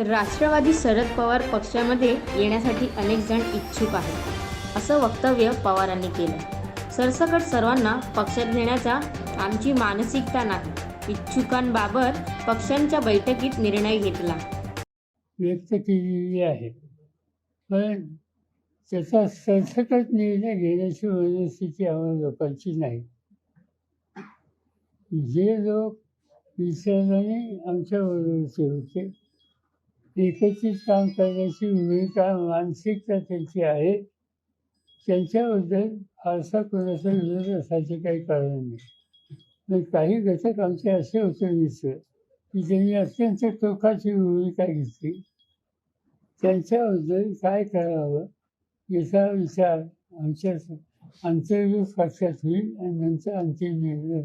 तर राष्ट्रवादी शरद पवार पक्षामध्ये येण्यासाठी अनेक जण इच्छुक आहेत असं वक्तव्य पवारांनी केलं। सरसकट सर्वांना पक्षात घेण्याचा आमची मानसिकता नाही, इच्छुकांबाबत पक्षांच्या बैठकीत निर्णय घेतला व्यक्त केलेली आहे, पण त्याचा सरसकट निर्णय घेण्याची मनस्थिती आम्हाला लोकांची नाही। जे लोक विचाराने आमच्याबरोबरचे होते, एकत्रित काम करण्याची भूमिका मानसिकता त्यांची आहे, त्यांच्याबद्दल फारसा कोणाचा विरोध असायचे काही कारण नाही। पण काही घटक आमचे असे होते मित्र की त्यांनी अत्यंत टोकाची भूमिका घेतली। त्यांच्याबद्दल काय करावं याचा विचार आमच्या अंतर्गत पक्षात होईल आणि नंतर अंतिम निर्णय